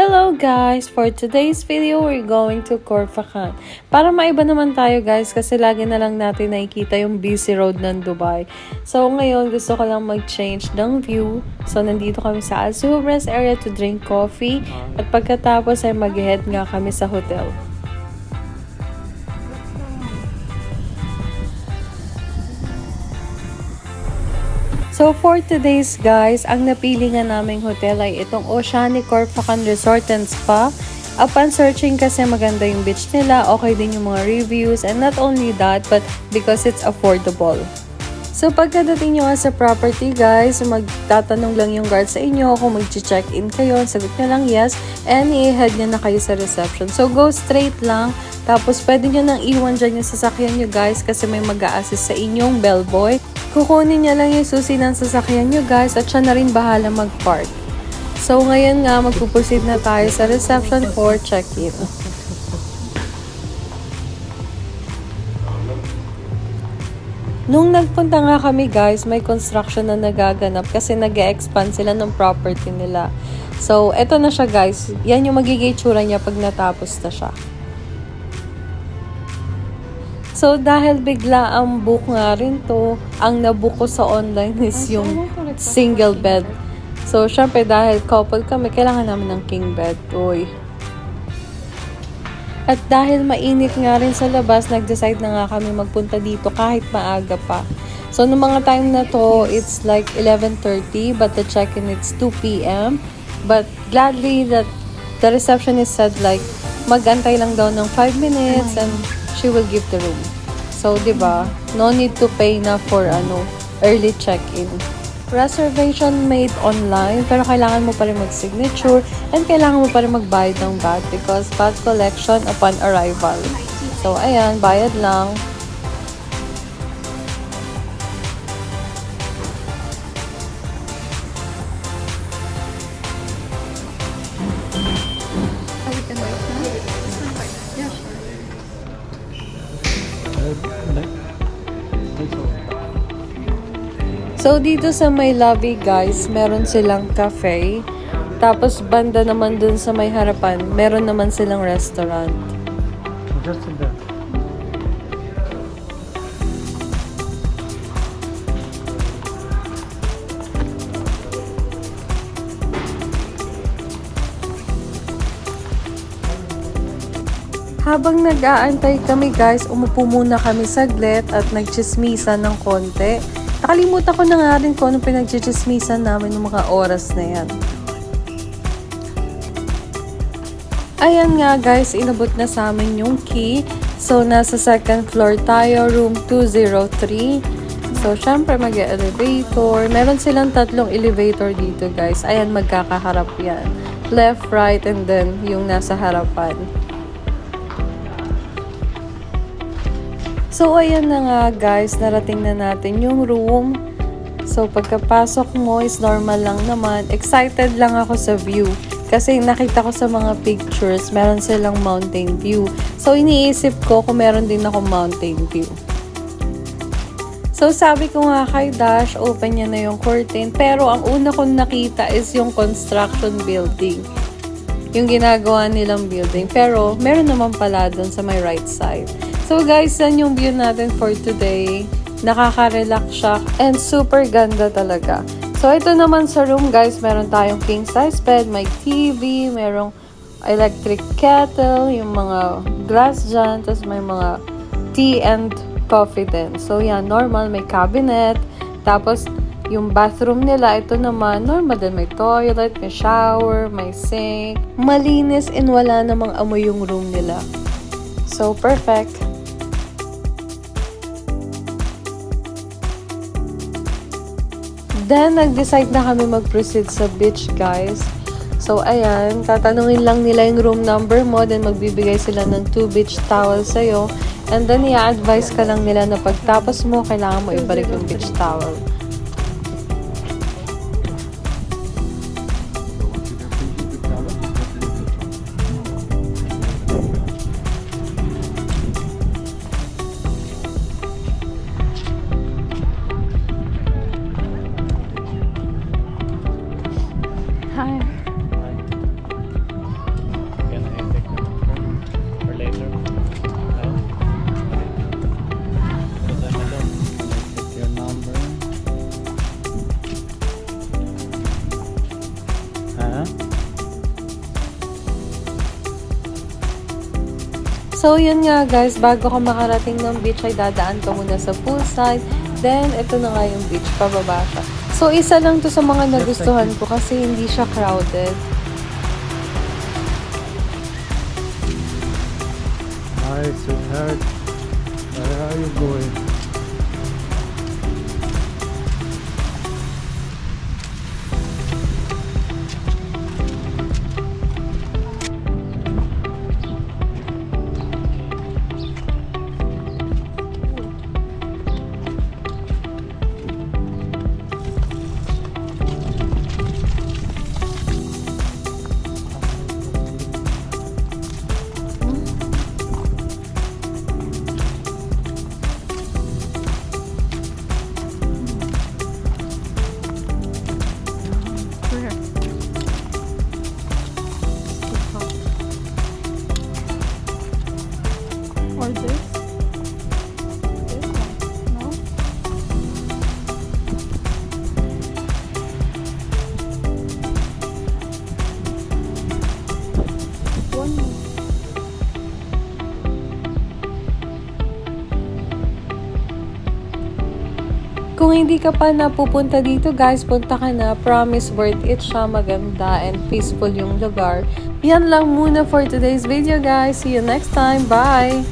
Hello guys! For today's video, we're going to Corfacan. Para maiba naman tayo guys kasi lagi na lang natin nakikita yung busy road ng Dubai. So ngayon gusto ko lang mag-change ng view. So nandito kami sa Azubres area to drink coffee. At pagkatapos ay mag-head nga kami sa hotel. So for today's guys, ang napili nga naming hotel ay itong Oceanic Corfacan Resort and Spa. Upon searching kasi maganda yung beach nila, okay din yung mga reviews, and not only that, but because it's affordable. So pagkadating nyo nga sa property guys, magtatanong lang yung guard sa inyo kung mag-check-in kayo, sagot nyo lang yes, and i-head nyo na kayo sa reception. So go straight lang, tapos pwede nyo nang iwan dyan yung sasakyan nyo guys kasi may mag-a-assist sa inyong bellboy. Kukunin niya lang yung susi ng sasakyan nyo guys at siya na rin bahala mag-park. So ngayon nga magpuproceed na tayo sa reception for check-in. Nung nagpunta nga kami guys, may construction na nagaganap kasi nag-e-expand sila ng property nila. So eto na siya guys, yan yung magiging itsura niya pag natapos na siya. So, dahil bigla ang book nga rin to, ang nabook ko sa online is yung single bed. So, syempre dahil couple kami, kailangan namin ng king bed. Uy. At dahil mainit nga rin sa labas, nag-decide na nga kami magpunta dito kahit maaga pa. So, noong mga time na to, it's like 11:30, but the check-in it's 2 p.m. But gladly that the receptionist said like, mag-antay lang daw ng 5 minutes and she will give the room. So, diba? No need to pay na for early check-in. Reservation made online, pero kailangan mo pa rin mag-signature and kailangan mo pa rin magbayad ng VAT because VAT collection upon arrival. So, ayan, bayad lang. So, dito sa may lobby guys, meron silang cafe. Tapos, banda naman dun sa may harapan, meron naman silang restaurant. Just in there. Habang nag-aantay kami guys, umupo muna kami saglit at nagchismisan ng konti. Nakalimutan ko na nga rin kung anong pinagchichismisan namin ng mga oras na yan. Ayan nga guys, inabot na sa amin yung key. So, nasa second floor tayo, room 203. So, syempre mag-elevator. Meron silang tatlong elevator dito guys. Ayan, magkakaharap yan. Left, right, and then yung nasa harapan. So, ayan na nga guys, narating na natin yung room. So, pagkapasok mo is normal lang naman. Excited lang ako sa view. Kasi nakita ko sa mga pictures, meron silang mountain view. So, iniisip ko kung meron din ako mountain view. So, sabi ko nga kay Dash, open niya na yung curtain. Pero, ang una kong nakita is yung construction building. Yung ginagawa nilang building. Pero, meron naman pala dun sa my right side. So guys, yan yung view natin for today. Nakaka-relax siya and super ganda talaga. So ito naman sa room guys, meron tayong king size bed, may TV, merong electric kettle, yung mga glass dyan, tapos may mga tea and coffee din. So yan, normal, may cabinet. Tapos yung bathroom nila, ito naman, normal din. May toilet, may shower, may sink. Malinis and wala namang amoy yung room nila. So perfect. Then, nag-decide na kami mag-proceed sa beach, guys. So, ayan, tatanungin lang nila yung room number mo, then magbibigay sila ng 2 beach towels sa'yo. And then, i-advise ka lang nila na pagtapos mo, kailangan mo ibalik yung beach towel. Hi. So, yun nga guys, bago ka makarating ng beach ay dadaan ka muna sa poolside. Then, ito na nga yung beach, pababa siya. So, isa lang to sa mga nagustuhan ko kasi hindi siya crowded. Hi, sweetheart. Where are you going? Or this? This one? No? One more. Kung hindi ka pa napupunta dito guys, punta ka na. Promise worth it siya, maganda and peaceful yung lugar. Yan lang muna for today's video guys. See you next time. Bye!